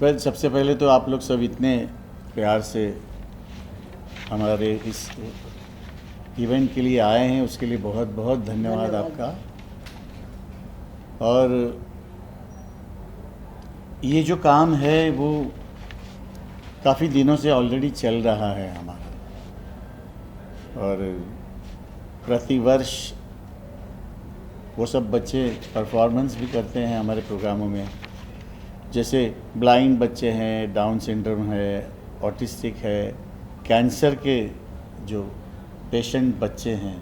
Well, सबसे पहले तो आप लोग सब इतने प्यार से हमारे इस इवेंट के लिए आए हैं, उसके लिए बहुत बहुत धन्यवाद आपका। और ये जो काम है वो काफ़ी दिनों से ऑलरेडी चल रहा है हमारा, और प्रतिवर्ष वो सब बच्चे परफॉर्मेंस भी करते हैं हमारे प्रोग्रामों में। जैसे ब्लाइंड बच्चे हैं, डाउन सिंड्रोम है, ऑटिस्टिक है, कैंसर के जो पेशेंट बच्चे हैं,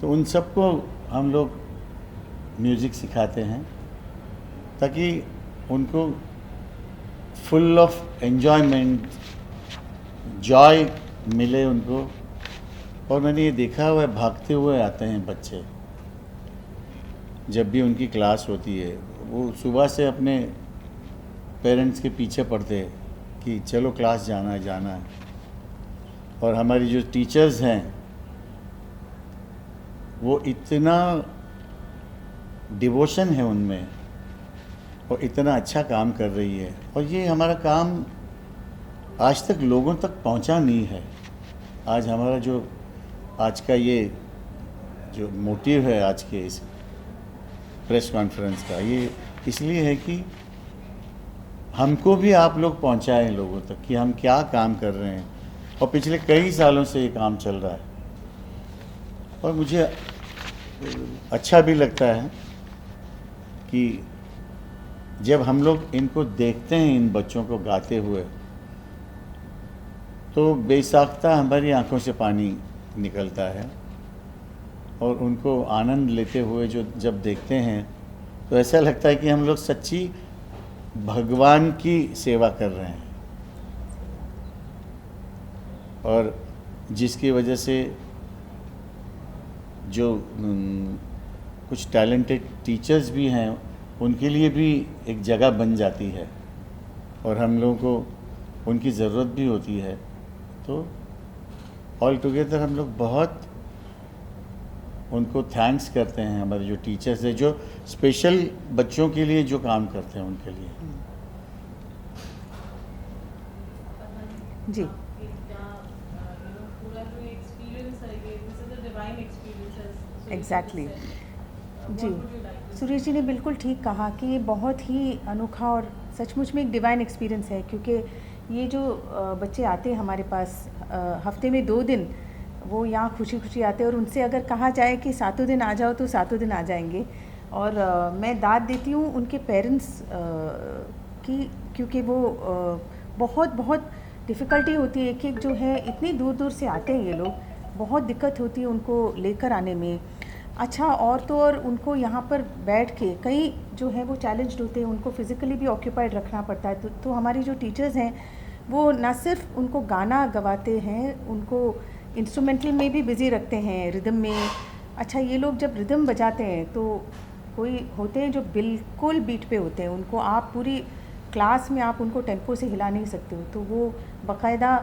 तो उन सबको हम लोग म्यूज़िक सिखाते हैं ताकि उनको फुल ऑफ एन्जॉयमेंट, जॉय मिले उनको। और मैंने ये देखा हुआ है, भागते हुए आते हैं बच्चे जब भी उनकी क्लास होती है। वो सुबह से अपने पेरेंट्स के पीछे पड़ते हैं कि चलो क्लास जाना है, जाना है। और हमारी जो टीचर्स हैं वो इतना डिवोशन है उनमें और इतना अच्छा काम कर रही है। और ये हमारा काम आज तक लोगों तक पहुंचा नहीं है। आज हमारा जो आज का ये जो मोटिव है आज के इस प्रेस कॉन्फ्रेंस का, ये इसलिए है कि हमको भी आप लोग पहुंचाएं लोगों तक कि हम क्या काम कर रहे हैं। और पिछले कई सालों से ये काम चल रहा है और मुझे अच्छा भी लगता है कि जब हम लोग इनको देखते हैं, इन बच्चों को गाते हुए, तो बेसाख्ता हमारी आंखों से पानी निकलता है। और उनको आनंद लेते हुए जो जब देखते हैं तो ऐसा लगता है कि हम लोग सच्ची भगवान की सेवा कर रहे हैं। और जिसकी वजह से जो कुछ टैलेंटेड टीचर्स भी हैं, उनके लिए भी एक जगह बन जाती है और हम लोगों को उनकी ज़रूरत भी होती है। तो ऑल टुगेदर हम लोग बहुत उनको थैंक्स करते हैं, हमारे जो टीचर्स हैं, जो स्पेशल बच्चों के लिए जो काम करते हैं उनके लिए। जी, पूरा जो एक्सपीरियंस है, ये this is a divine experiences. Exactly. जी, सुरेश जी ने बिल्कुल ठीक कहा कि ये बहुत ही अनोखा और सचमुच में एक डिवाइन एक्सपीरियंस है, क्योंकि ये जो बच्चे आते हैं हमारे पास हफ्ते में 2 दिन, वो यहाँ खुशी खुशी आते हैं, और उनसे अगर कहा जाए कि सातों दिन आ जाओ तो सातों दिन आ जाएंगे। और मैं दाद देती हूँ उनके पेरेंट्स की, क्योंकि वो बहुत बहुत डिफ़िकल्टी होती है। एक जो है इतनी दूर दूर से आते हैं ये लोग, बहुत दिक्कत होती है उनको लेकर आने में। अच्छा, और तो और उनको यहाँ पर बैठ के कई जो है वो चैलेंज्ड होते हैं, उनको फिज़िकली भी ऑक्यूपाइड रखना पड़ता है। तो हमारी जो टीचर्स हैं वो ना सिर्फ उनको गाना गवाते हैं, उनको इंस्ट्रूमेंटल में भी बिज़ी रखते हैं, रिदम में। अच्छा, ये लोग जब रिदम बजाते हैं तो कोई होते हैं जो बिल्कुल बीट पे होते हैं, उनको आप पूरी क्लास में आप उनको टेम्पो से हिला नहीं सकते हो, तो वो बाकायदा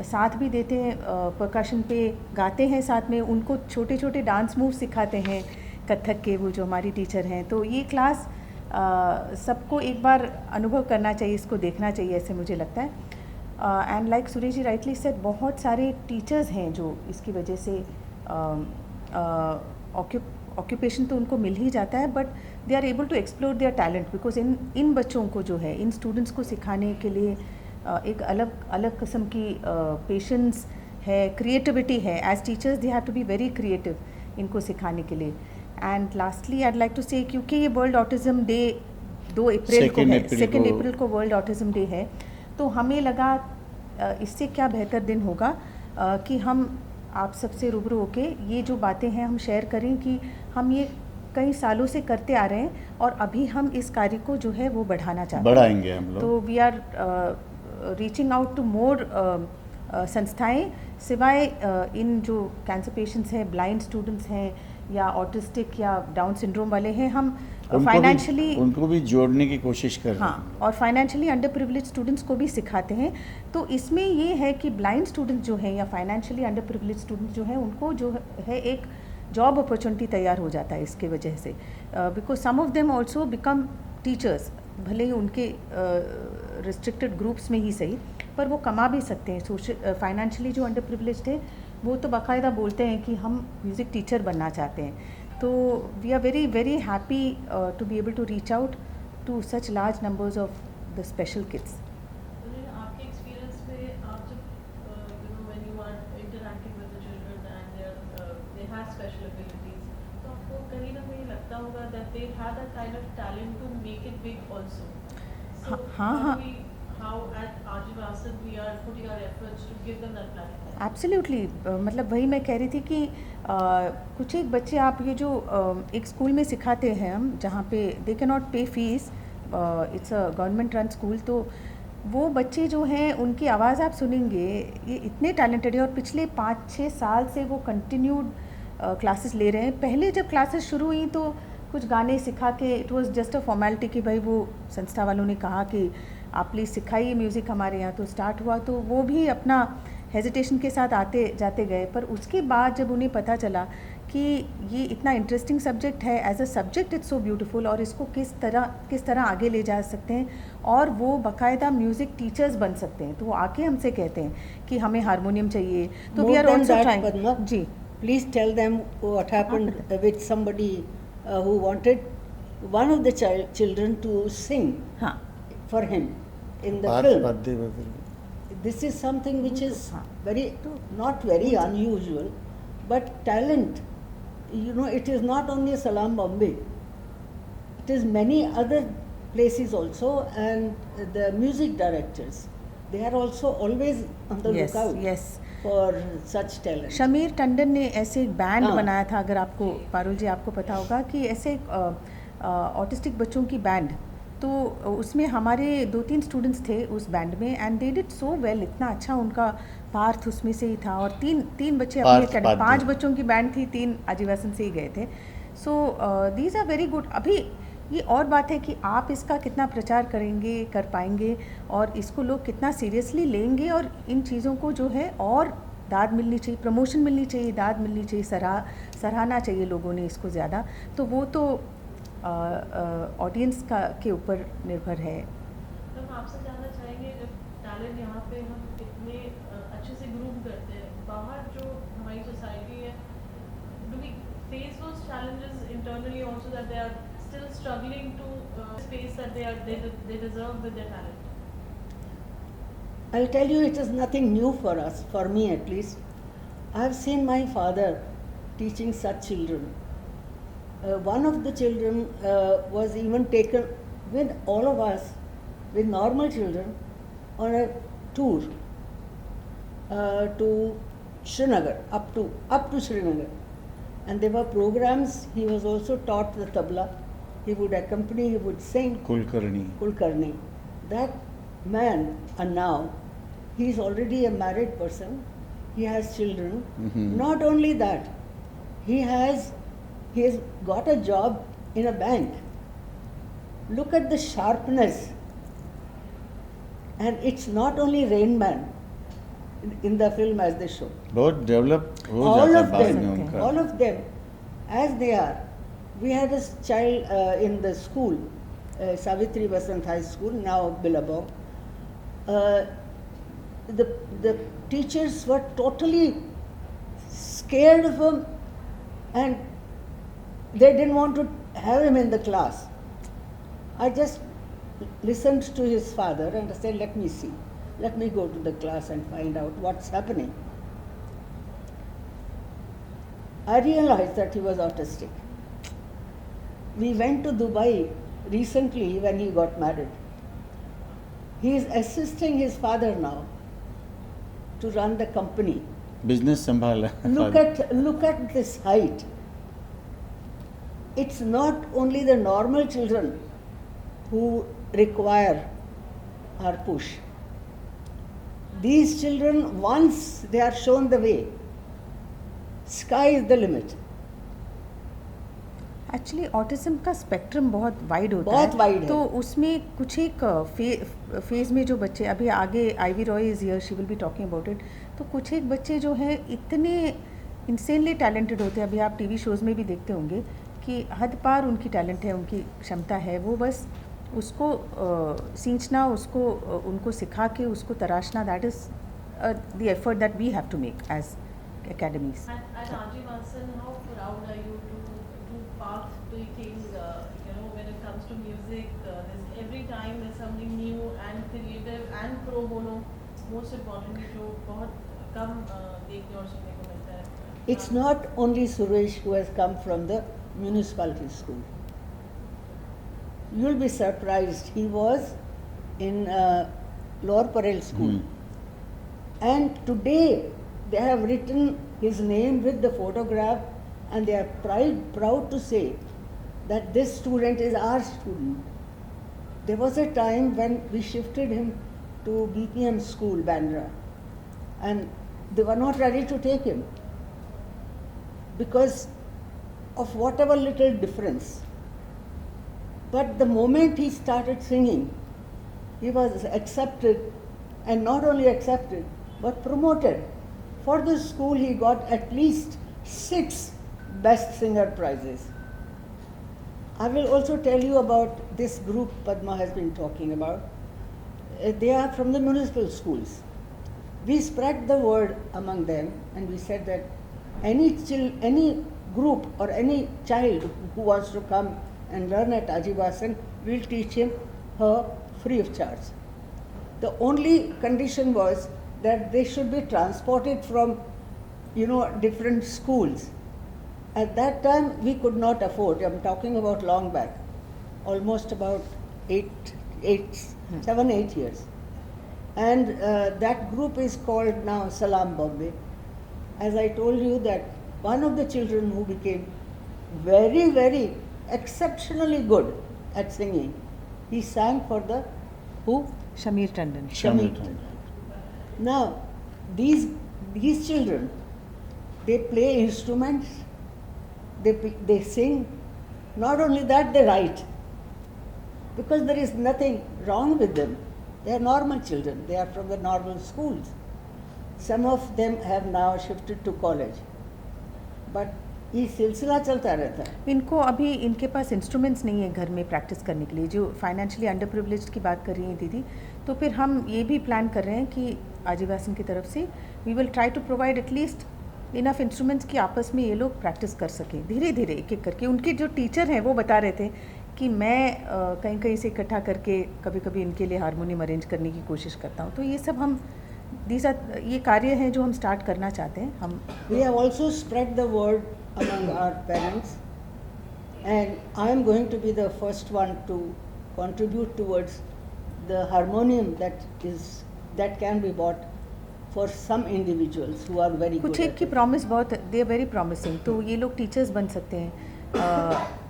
साथ भी देते हैं, परकशन पे गाते हैं साथ में, उनको छोटे छोटे डांस मूव सिखाते हैं कथक के, वो जो हमारी टीचर हैं। तो ये क्लास सबको एक बार अनुभव करना चाहिए, इसको देखना चाहिए, ऐसे मुझे लगता है। And like Suresh ji rightly said, बहुत सारे टीचर्स हैं जो इसकी वजह से ऑक्यूपेशन तो उनको मिल ही जाता है, but they are able to explore their talent, because इन बच्चों को जो है, इन स्टूडेंट्स को सिखाने के लिए एक अलग किस्म की पेशेंस है, क्रिएटिविटी है। As teachers they have to be very creative इनको सिखाने के लिए। And lastly I would like to say, क्योंकि ये वर्ल्ड ऑटिज़म डे 2 अप्रैल को है, 2 अप्रैल को वर्ल्ड ऑटिज़म डे है, तो हमें लगा इससे क्या बेहतर दिन होगा कि हम आप सबसे रूबरू होके ये जो बातें हैं हम शेयर करें, कि हम ये कई सालों से करते आ रहे हैं और अभी हम इस कार्य को जो है वो बढ़ाना चाहते हैं, बढ़ाएंगे हम लोग। तो we are reaching out to more संस्थाएं, सिवाय इन जो कैंसर पेशेंट्स हैं, ब्लाइंड स्टूडेंट्स हैं, या ऑटिस्टिक या डाउन सिंड्रोम वाले हैं, हम फाइनेंशियली उनको भी जोड़ने की कोशिश कर रहे हैं। हाँ, और फाइनेंशियली अंडर प्रिविलेज स्टूडेंट्स को भी सिखाते हैं। तो इसमें ये है कि ब्लाइंड स्टूडेंट्स जो हैं या फाइनेंशियली अंडर प्रिविलेज स्टूडेंट्स जो हैं, उनको जो है एक जॉब अपॉर्चुनिटी तैयार हो जाता है इसके वजह से, because some of them also become teachers, भले ही उनके रिस्ट्रिक्टेड ग्रुप्स में ही सही, पर वो कमा भी सकते हैं। फाइनेंशियली जो अंडर प्रिविलेज्ड है वो तो बाकायदा बोलते हैं कि हम म्यूज़िक टीचर बनना चाहते हैं। तो we are very very happy to be able to reach out to such large numbers of the special kids. आपके एक्सपीरियंस में आप जब when you are interacting with the children and they have special abilities, तो आपको कहीं ना कहीं लगता होगा that they have that kind of talent to make it big also. हाँ, how at Ajivasan we are putting our efforts to give them that platform. Absolutely, मतलब वही मैं कह रही थी कि कुछ एक बच्चे आप ये जो एक स्कूल में सिखाते हैं हम, जहाँ पे दे कैन नॉट पे fees, it's a government run school, तो वो बच्चे जो हैं उनकी आवाज़ आप सुनेंगे, ये इतने टैलेंटेड है, और पिछले 5-6 साल से वो कंटिन्यूड क्लासेस ले रहे हैं। पहले जब क्लासेस शुरू हुई तो कुछ गाने सिखा के it was just a formality कि भाई वो संस्था वालों ने कहा कि आप प्लीज़ सिखाइए म्यूज़िक हमारे यहाँ, तो स्टार्ट हुआ, तो वो भी अपना हेजिटेशन के साथ आते जाते गए। पर उसके बाद जब उन्हें पता चला कि ये इतना इंटरेस्टिंग सब्जेक्ट है, as a subject it's so beautiful, और इसको किस तरह आगे ले जा सकते हैं, और वो बाकायदा म्यूज़िक टीचर्स बन सकते हैं, तो वो आके हमसे कहते हैं कि हमें हारमोनियम चाहिए। तो वी आर ऑल्सो ट्राइंग। जी, please tell them what happened with somebody who wanted one of the children to sing for him in the film. This is something which is not very unusual, but talent, you know, it is not only Salam Bombay, it is many other places also, and the music directors, they are also always on the lookout for such talent. Shamir Tandon ने ऐसे एक band बनाया था, अगर आपको पारुल जी आपको पता होगा, कि ऐसे ऑटिस्टिक बच्चों की बैंड, तो उसमें हमारे 2-3 स्टूडेंट्स थे उस बैंड में, and they did so well, इतना अच्छा उनका पार्थ उसमें से ही था, और तीन बच्चे अपने 5 बच्चों की बैंड थी, 3 आजीवासन से ही गए थे। So these are very good. अभी ये और बात है कि आप इसका कितना प्रचार करेंगे, कर पाएंगे, और इसको लोग कितना सीरियसली लेंगे, और इन चीज़ों को जो है और दाद मिलनी चाहिए, प्रमोशन मिलनी चाहिए, दाद मिलनी चाहिए, सराहना चाहिए लोगों ने इसको ज़्यादा। तो वो तो ऑडियंस के ऊपर निर्भर है। तो हम आपसे जानना चाहेंगे, जब टैलेंट यहाँ पे हम इतने अच्छे से ग्रूम करते हैं, बाहर जो हमारी सोसाइटी है those challenges internally also that they are still struggling to space that they deserve with their talent? I'll tell you, it is nothing new for us, for me at least. I've seen my father teaching such children. One of the children was even taken with all of us, with normal children, on a tour to Srinagar, up to Srinagar. And there were programs. He was also taught the tabla. He would accompany, he would sing. Kulkarni. That man, and now, he is already a married person. He has children. Mm-hmm. Not only that, he has got a job in a bank. Look at the sharpness. And it's not only Rain Man in the film as they show. बहुत develop हो All जाता of है बाद them, में उनका. all of them, as they are. We had a child in the school, Savitri Vasant High School, now Billabong. The teachers were totally scared of him, and they didn't want to have him in the class. I just listened to his father and I said, let me see. Let me go to the class and find out what's happening. I realized that he was autistic. We went to Dubai recently when he got married. He is assisting his father now to run the company. Business संभाला. Look at this height. It's not only the normal children who require our push. These children, once they are shown the way, sky is the limit. Actually autism का spectrum बहुत wide होता बहुत है, wide है। तो उसमें कुछ एक फेज में जो बच्चे अभी आगे Ivy Roy is here, she will be talking about it, तो कुछ एक बच्चे जो हैं इतने इंसेनली टैलेंटेड होते हैं, अभी आप टीवी शोज़ में भी देखते होंगे कि हद पार उनकी टैलेंट है, उनकी क्षमता है, वो बस उसको सींचना, उसको उनको सिखा के उसको तराशना, that is the effort that we have to make as academies. And Rajiv Hasan, how proud are you to do path tweaking, when it comes to music, every time there's something new and creative and pro bono, most importantly, जो बहुत कम देखने और सुनने को मिलता है. It's not only Suresh who has come from the municipality school. You'll be surprised. He was in Lower Parel school. And today they have written his name with the photograph, and they are proud to say that this student is our student. There was a time when we shifted him to BPM school, Bandra, and they were not ready to take him because of whatever little difference. But the moment he started singing, he was accepted, and not only accepted, but promoted. For the school, he got at least 6 Best Singer prizes. I will also tell you about this group Padma has been talking about. They are from the municipal schools. We spread the word among them, and we said that any group or any child who wants to come and learn at Ajivasan, we'll teach her free of charge. The only condition was that they should be transported from, different schools. At that time, we could not afford. I'm talking about long back, almost about 7, 8 years. And that group is called now Salam Bombay. As I told you that one of the children who became very, very exceptionally good at singing, he sang for the who? Shamir Tandon. Shamir Tandon. Now, these children, they play instruments, they sing. Not only that, they write. Because there is nothing wrong with them. They are normal children. They are from the normal schools. Some of them have now shifted to college. But ये सिलसिला चलता रहता है. इनको अभी इनके पास instruments नहीं है घर में प्रैक्टिस करने के लिए, जो फाइनेंशियली अंडर प्रिविलेज्ड की बात कर रही हैं दीदी, तो फिर हम ये भी प्लान कर रहे हैं कि आजीवासन की तरफ से we will try to provide at least enough instruments की आपस में ये लोग प्रैक्टिस कर सकें धीरे धीरे एक एक करके। उनके जो टीचर हैं वो बता रहे थे कि मैं कहीं कहीं से इकट्ठा करके कभी कभी इनके लिए हारमोनियम अरेंज करने की कोशिश करता हूँ। तो ये सब हम ये कार्य हैं जो हम स्टार्ट करना चाहते हैं। हम We have also spread the word among our parents, and I am going to be the first one to contribute towards the harmonium that can be bought for some individuals who are very good कुछ एक at की it. Promise बहुत दे are very promising. तो ये लोग teachers बन सकते हैं,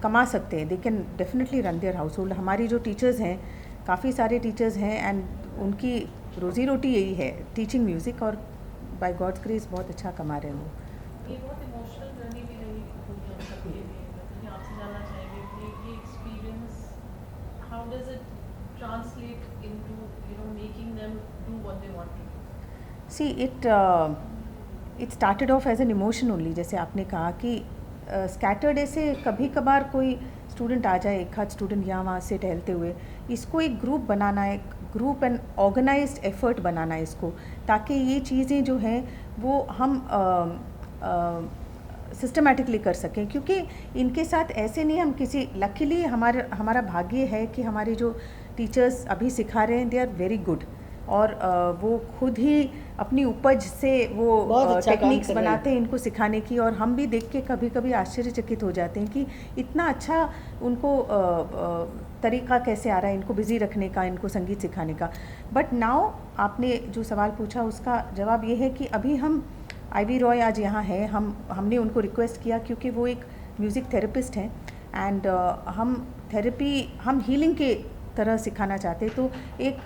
कमा सकते हैं, they can definitely run their house hold. हमारी जो टीचर्स हैं, काफ़ी सारे टीचर्स हैं एंड उनकी रोज़ी रोटी यही है टीचिंग म्यूज़िक, और बाय गॉड्स ग्रेस बहुत अच्छा कमा रहे हैं वो। ये बहुत इमोशनल जर्नी भी रही होगी हम सबके लिए। मैं आपसे जानना चाहेंगे कि ये experience how does it translate into making them do what they want to. See it started off as an emotion only. जैसे आपने कहा कि स्कैटर्ड ऐसे कभी कभार कोई स्टूडेंट आ जाए, एक आध स्टूडेंट यहाँ वहाँ से टहलते हुए, इसको एक ग्रुप बनाना है, ग्रुप एंड ऑर्गेनाइज्ड एफर्ट बनाना है इसको, ताकि ये चीज़ें जो हैं वो हम सिस्टमेटिकली कर सकें। क्योंकि इनके साथ ऐसे नहीं, हम किसी लकीली हमारा भाग्य है कि हमारे जो टीचर्स अभी सिखा रहे हैं दे आर वेरी गुड, और वो खुद ही अपनी उपज से वो बहुत अच्छा काम टेक्निक्स कर रहे हैं। बनाते हैं इनको सिखाने की, और हम भी देख के कभी कभी आश्चर्यचकित हो जाते हैं कि इतना अच्छा उनको तरीका कैसे आ रहा है इनको बिज़ी रखने का, इनको संगीत सिखाने का। बट नाउ आपने जो सवाल पूछा उसका जवाब ये है कि अभी हम आईवी रॉय आज यहाँ है, हमने उनको रिक्वेस्ट किया क्योंकि वो एक म्यूज़िक थेरेपिस्ट हैं एंड हम हीलिंग के तरह सिखाना चाहते, तो एक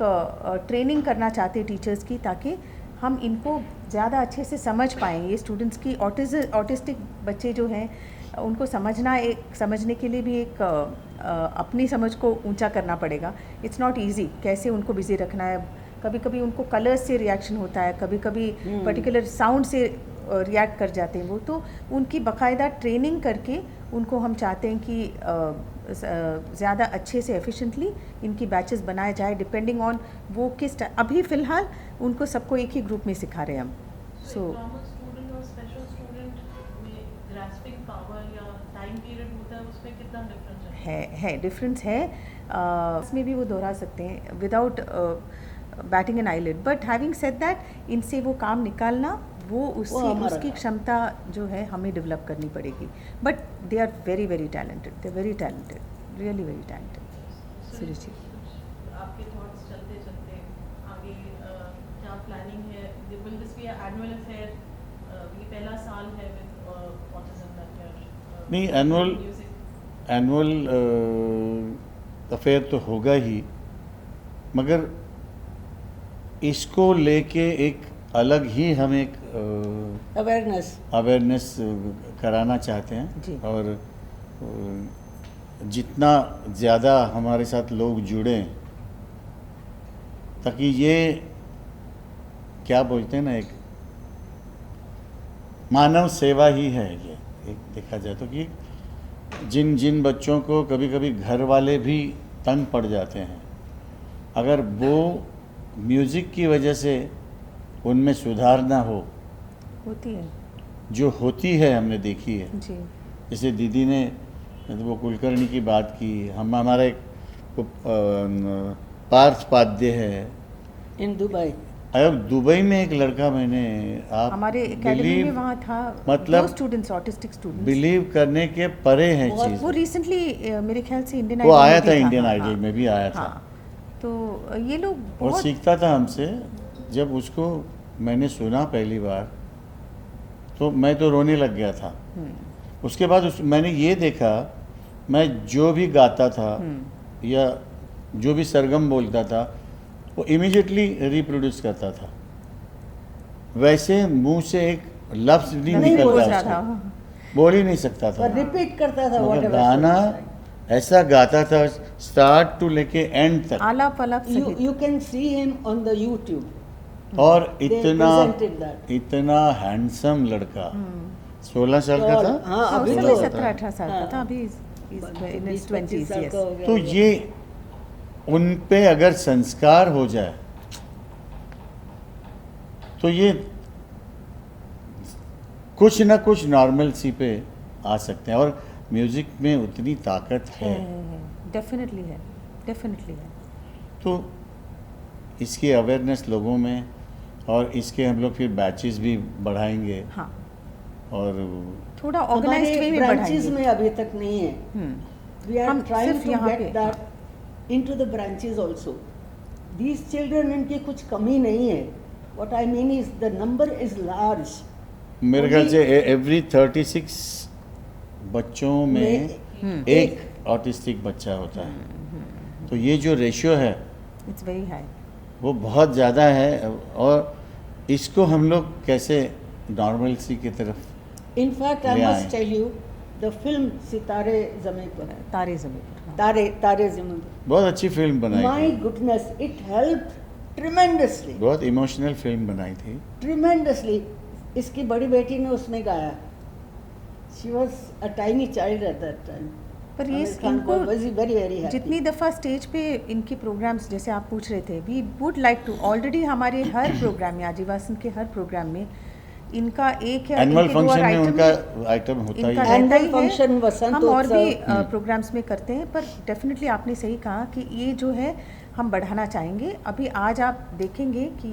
ट्रेनिंग करना चाहते टीचर्स की, ताकि हम इनको ज़्यादा अच्छे से समझ पाएँ। ये स्टूडेंट्स की ऑटिस्टिक बच्चे जो हैं उनको समझने के लिए भी एक अपनी समझ को ऊंचा करना पड़ेगा। इट्स नॉट इजी कैसे उनको बिज़ी रखना है। कभी कभी उनको कलर्स से रिएक्शन होता है, कभी कभी पर्टिकुलर साउंड से रिएक्ट कर जाते हैं वो, तो उनकी बाकायदा ट्रेनिंग करके उनको हम चाहते हैं कि ज़्यादा अच्छे से एफिशिएंटली इनकी बैचेस बनाए जाए डिपेंडिंग ऑन वो किस अभी फ़िलहाल उनको सबको एक ही ग्रुप में सिखा रहे हैं हम। सो नॉर्मल स्टूडेंट और स्पेशल स्टूडेंट में ग्रास्पिंग पावर या टाइम पीरियड होता है, उसमें कितना डिफरेंस है डिफरेंस है। इसमें भी वो दोहरा सकते हैं without batting an eyelid, but having said that इनसे वो काम निकालना उसकी क्षमता जो है हमें डेवलप करनी पड़ेगी। But they are very very talented, they are very talented, really very talented. Suresh ji, आपके थॉट्स चलते चलते आगे क्या प्लानिंग है? Will this be annual affair? ये पहला साल है विद ऑटिज्म अफेयर। नहीं, एनुअल अफेयर तो होगा ही, मगर इसको लेके एक अलग ही हम एक अवेयरनेस कराना चाहते हैं जी। और जितना ज़्यादा हमारे साथ लोग जुड़ें, ताकि ये क्या बोलते हैं ना, एक मानव सेवा ही है ये एक देखा जाए तो, कि जिन बच्चों को कभी कभी घर वाले भी तंग पड़ जाते हैं, अगर वो म्यूज़िक की वजह से उनमें सुधार ना हो, होती है जो होती है हमने देखी है। जी। जैसे दीदी ने वो कुलकर्णी की बात की, हमारा एक पार्थ पाद्य है इन दुबई। अब दुबई में एक लड़का, मैंने आप हमारे एकेडमी में वहाँ था, मतलब स्टूडेंट्स ऑटिस्टिक स्टूडेंट्स बिलीव करने के परे है चीज़। वो रिसेंटली मेरे ख्याल से इंडियन वो आइडल आया में था, भी इंडियन हाँ, आइडल हाँ, में भी आया था। हाँ। तो ये लोग और बहुत सीखता था हमसे। जब उसको मैंने सुना पहली बार तो मैं तो रोने लग गया था। उसके बाद मैंने ये देखा, मैं जो भी गाता था या जो भी सरगम बोलता था वो इमीडिएटली रिप्रोड्यूस करता था। वैसे मुंह से एक लफ्ज नहीं निकलता था, बोल ही नहीं सकता था, रिपीट करता था। मगर गाना ऐसा गाता था स्टार्ट टू लेके एंड तक। आलाप आलाप सहित। You can see him on the YouTube. और They इतना presented that. इतना हैंडसम लड़का, 16 साल का था। हाँ, हाँ, अभी उस तो समय 17-18 साल का हाँ। था, अभी इन हिज 20s, yes। तो ये उन पे अगर संस्कार हो जाए तो ये कुछ ना कुछ नॉर्मल सी पे आ सकते हैं। और म्यूज़िक में उतनी ताकत है डेफिनेटली है, डेफिनेटली है। तो इसकी अवेयरनेस लोगों में, और इसके हम लोग फिर बैचेस भी बढ़ाएंगे। हाँ, और थोड़ा ऑर्गेनाइज्ड वे में ब्रांचेस बढ़ाएंगे। में अभी तक नहीं है। We are हम trying सिर्फ to यहाँ get पे, that into the branches also. These children, इनकी कुछ कमी नहीं है. What I mean is the number is large. मेरे ख्याल से एवरी 36 बच्चों में एक ऑटिस्टिक बच्चा होता है। तो ये जो रेशियो है इट्स वेरी हाई। वो बहुत ज़्यादा है, और इसको हम लोग कैसे नॉर्मलसी की तरफ In fact, I ले must आए। tell you, the film सितारे ज़मीं पर, तारे ज़मीन पर, हाँ। तारे ज़मीं पर. बहुत अच्छी फिल्म बनाई My थी, goodness, it helped tremendously. बहुत इमोशनल फिल्म बनाई थी। Tremendously. इसकी बड़ी बेटी ने उसमें गाया. She was a tiny child at that time. पर ये आमिर खान इनको was very very happy. जितनी दफ़ा स्टेज पे इनके प्रोग्राम्स, जैसे आप पूछ रहे थे, we would like to, already हमारे हर प्रोग्राम में, आजीवासन के हर प्रोग्राम में इनका एक या एनुअल इनके दो और फंक्शन में आइटम उनका आइटम होता ही इनका है। रहता Annual ही है। function, वसंत हम और भी उत्सव। प्रोग्राम्स में करते हैं, पर डेफिनेटली आपने सही कहा कि ये जो है हम बढ़ाना चाहेंगे। अभी आज आप देखेंगे कि